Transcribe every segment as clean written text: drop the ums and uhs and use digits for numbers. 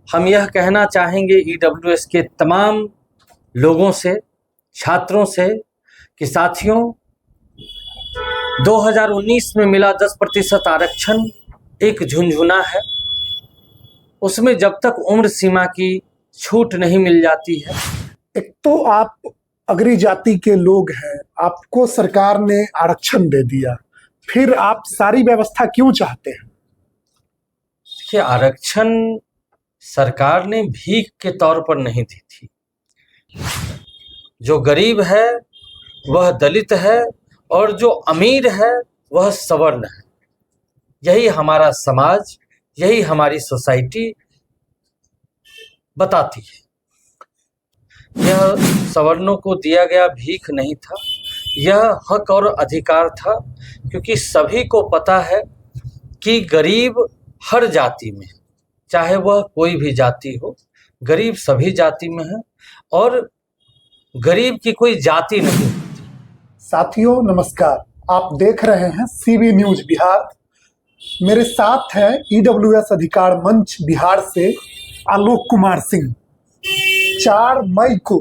हम यह कहना चाहेंगे ईडब्ल्यूएस के तमाम लोगों से, छात्रों से कि साथियों, 2019 में मिला 10% आरक्षण एक झुनझुना है। उसमें जब तक उम्र सीमा की छूट नहीं मिल जाती है, एक तो आप अग्री जाति के लोग हैं, आपको सरकार ने आरक्षण दे दिया, फिर आप सारी व्यवस्था क्यों चाहते हैं? देखिए, आरक्षण सरकार ने भीख के तौर पर नहीं दी थी। जो गरीब है वह दलित है और जो अमीर है वह सवर्ण है। यही हमारा समाज, यही हमारी सोसाइटी बताती है। यह सवर्णों को दिया गया भीख नहीं था, यह हक और अधिकार था, क्योंकि सभी को पता है कि गरीब हर जाति में, चाहे वह कोई भी जाति हो, गरीब सभी जाति में है और गरीब की कोई जाति नहीं होती। साथियों नमस्कार, आप देख रहे हैं सीबी न्यूज बिहार। मेरे साथ है ईडब्ल्यूएस अधिकार मंच बिहार से आलोक कुमार सिंह। 4 मई को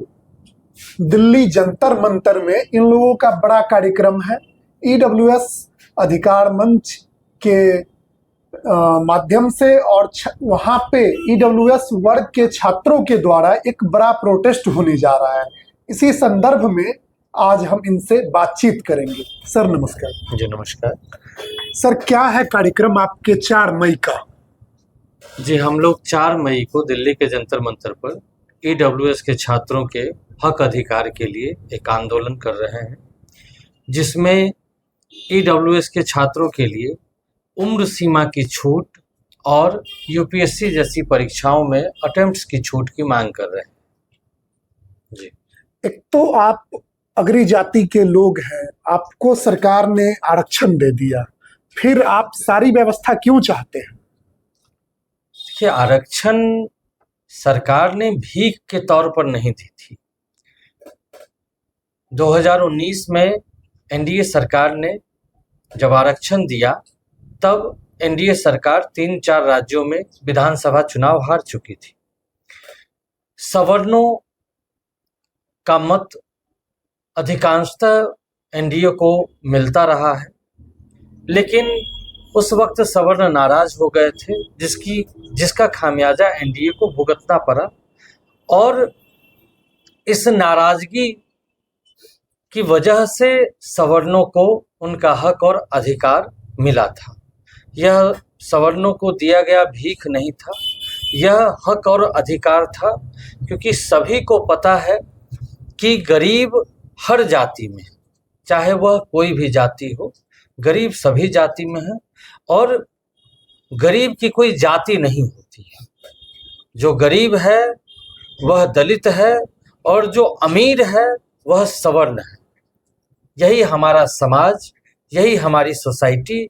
दिल्ली जंतर मंतर में इन लोगों का बड़ा कार्यक्रम है। ईडब्ल्यूएस अधिकार मंच के माध्यम से और वहां पे ईडब्ल्यूएस वर्ग के छात्रों के द्वारा एक बड़ा प्रोटेस्ट होने जा रहा है। इसी संदर्भ में आज हम इनसे बातचीत करेंगे। सर नमस्कार। जी नमस्कार। सर, क्या है कार्यक्रम आपके 4 मई का? जी, हम लोग 4 मई को दिल्ली के जंतर मंतर पर ईडब्ल्यूएस के छात्रों के हक अधिकार के लिए एक आंदोलन कर रहे हैं, जिसमें ईडब्ल्यूएस के छात्रों के लिए उम्र सीमा की छूट और यूपीएससी जैसी परीक्षाओं में अटेम्प्ट्स की छूट की मांग कर रहे हैं। जी, एक तो आप अग्री जाति के लोग हैं, आपको सरकार ने आरक्षण दे दिया, फिर आप सारी व्यवस्था क्यों चाहते हैं? देखिए, आरक्षण सरकार ने भीख के तौर पर नहीं दी थी। 2019 में एनडीए सरकार ने जब आरक्षण दिया, तब एनडीए सरकार 3-4 राज्यों में विधानसभा चुनाव हार चुकी थी। सवर्णों का मत अधिकांशतः एनडीए को मिलता रहा है, लेकिन उस वक्त सवर्ण नाराज हो गए थे, जिसका खामियाजा एनडीए को भुगतना पड़ा और इस नाराजगी की वजह से सवर्णों को उनका हक और अधिकार मिला था। यह सवर्णों को दिया गया भीख नहीं था, यह हक और अधिकार था, क्योंकि सभी को पता है कि गरीब हर जाति में, चाहे वह कोई भी जाति हो, गरीब सभी जाति में है और गरीब की कोई जाति नहीं होती है। जो गरीब है वह दलित है और जो अमीर है वह सवर्ण है। यही हमारा समाज, यही हमारी सोसाइटी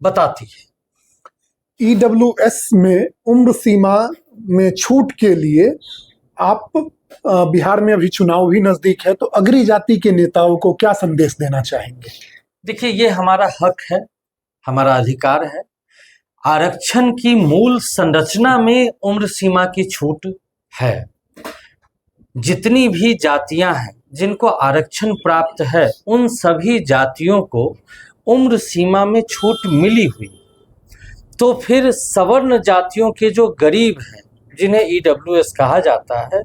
बताती है। ईडब्ल्यूएस में उम्र सीमा में छूट के लिए आप बिहार में अभी चुनाव भी नजदीक है, तो अग्री जाति के नेताओं को क्या संदेश देना चाहेंगे? देखिए, ये हमारा हक है, हमारा अधिकार है। आरक्षण की मूल संरचना में उम्र सीमा की छूट है। जितनी भी जातियां हैं जिनको आरक्षण प्राप्त है, उन सभी जातियों को उम्र सीमा में छूट मिली हुई। तो फिर सवर्ण जातियों के जो गरीब हैं, जिन्हें ईडब्ल्यूएस कहा जाता है,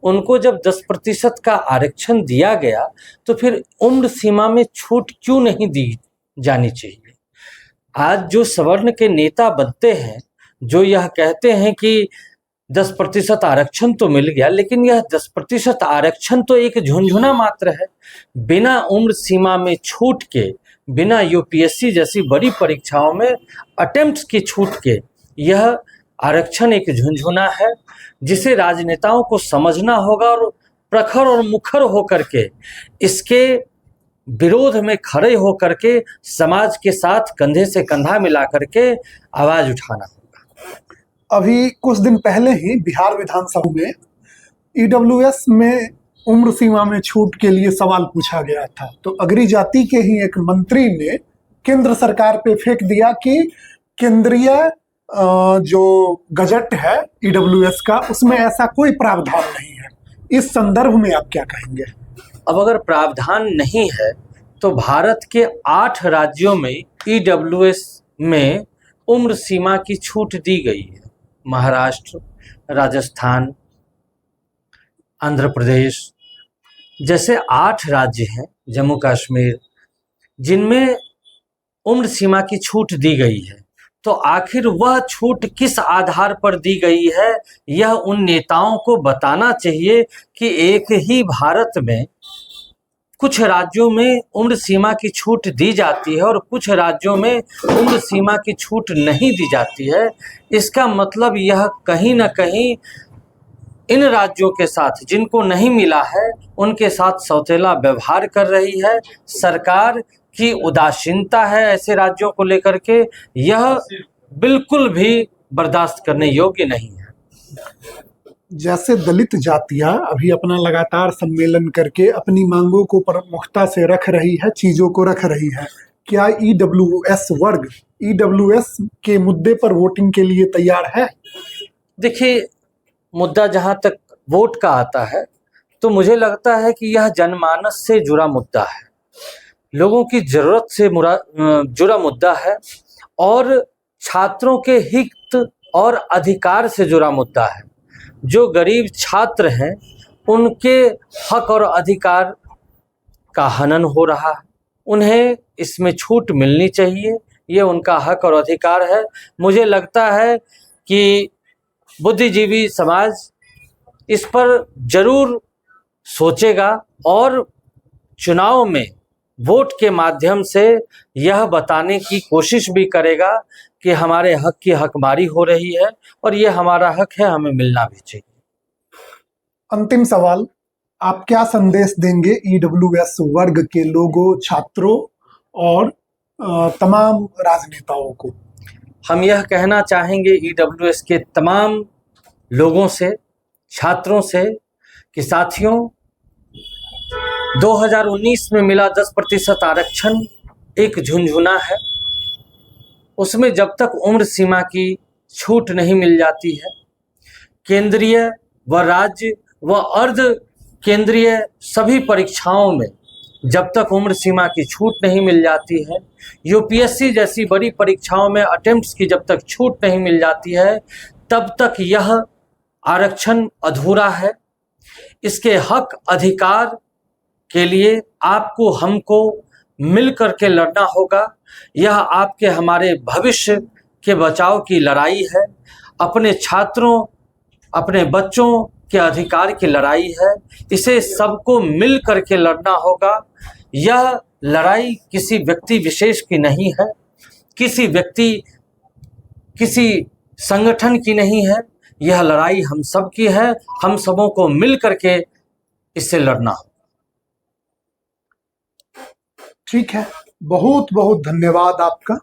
उनको जब 10% का आरक्षण दिया गया, तो फिर उम्र सीमा में छूट क्यों नहीं दी जानी चाहिए? आज जो सवर्ण के नेता बनते हैं, जो यह कहते हैं कि 10% आरक्षण तो मिल गया, लेकिन यह 10% आरक्षण तो एक झुनझुना मात्र है। बिना उम्र सीमा में छूट के, बिना यूपीएससी जैसी बड़ी परीक्षाओं में अटेम्प्ट्स की छूट के, यह आरक्षण एक झुनझुना है, जिसे राजनेताओं को समझना होगा और प्रखर और मुखर होकर के इसके विरोध में खड़े होकर के समाज के साथ कंधे से कंधा मिला करके आवाज उठाना होगा। अभी कुछ दिन पहले ही बिहार विधानसभा में ईडब्ल्यूएस में उम्र सीमा में छूट के लिए सवाल पूछा गया था, तो अग्री जाति के ही एक मंत्री ने केंद्र सरकार पे फेंक दिया कि केंद्रीय जो गजट है ईडब्ल्यूएस का, उसमें ऐसा कोई प्रावधान नहीं है। इस संदर्भ में आप क्या कहेंगे? अब अगर प्रावधान नहीं है तो भारत के 8 राज्यों में ईडब्ल्यूएस में उम्र सीमा की छूट दी गई है। महाराष्ट्र, राजस्थान, आंध्र प्रदेश जैसे 8 राज्य हैं, जम्मू कश्मीर, जिनमें उम्र सीमा की छूट दी गई है। तो आखिर वह छूट किस आधार पर दी गई है, यह उन नेताओं को बताना चाहिए कि एक ही भारत में कुछ राज्यों में उम्र सीमा की छूट दी जाती है और कुछ राज्यों में उम्र सीमा की छूट नहीं दी जाती है। इसका मतलब यह कहीं ना कहीं इन राज्यों के साथ जिनको नहीं मिला है उनके साथ सौतेला व्यवहार कर रही है। सरकार की उदासीनता है ऐसे राज्यों को लेकर के, यह बिल्कुल भी बर्दाश्त करने योग्य नहीं है। जैसे दलित जातियां अभी अपना लगातार सम्मेलन करके अपनी मांगों को प्रमुखता से रख रही है, चीजों को रख रही है, क्या ईडब्ल्यूएस वर्ग ईडब्ल्यूएस के मुद्दे पर वोटिंग के लिए तैयार है? देखिए, मुद्दा जहां तक वोट का आता है तो मुझे लगता है कि यह जनमानस से जुड़ा मुद्दा है, लोगों की जरूरत से जुड़ा मुद्दा है और छात्रों के हित और अधिकार से जुड़ा मुद्दा है। जो गरीब छात्र हैं उनके हक और अधिकार का हनन हो रहा है, उन्हें इसमें छूट मिलनी चाहिए, ये उनका हक और अधिकार है। मुझे लगता है कि बुद्धिजीवी समाज इस पर जरूर सोचेगा और चुनाव में वोट के माध्यम से यह बताने की कोशिश भी करेगा कि हमारे हक की हकमारी हो रही है और ये हमारा हक है, हमें मिलना भी चाहिए। अंतिम सवाल, आप क्या संदेश देंगे ईडब्ल्यूएस वर्ग के लोगों, छात्रों और तमाम राजनेताओं को? हम यह कहना चाहेंगे ईडब्ल्यूएस के तमाम लोगों से, छात्रों से कि साथियों, 2019 में मिला 10% आरक्षण एक झुनझुना है। उसमें जब तक उम्र सीमा की छूट नहीं मिल जाती है, केंद्रीय व राज्य व अर्ध केंद्रीय सभी परीक्षाओं में जब तक उम्र सीमा की छूट नहीं मिल जाती है, यूपीएससी जैसी बड़ी परीक्षाओं में अटेम्प्ट्स की जब तक छूट नहीं मिल जाती है, तब तक यह आरक्षण अधूरा है। इसके हक अधिकार के लिए आपको हमको मिल करके लड़ना होगा। यह आपके हमारे भविष्य के बचाव की लड़ाई है, अपने छात्रों, अपने बच्चों के अधिकार की लड़ाई है। इसे सबको मिल करके लड़ना होगा। यह लड़ाई किसी व्यक्ति विशेष की नहीं है, किसी व्यक्ति, किसी संगठन की नहीं है। यह लड़ाई हम सब की है, हम सबों को मिल करके इससे लड़ना होगा। ठीक है, बहुत बहुत धन्यवाद आपका।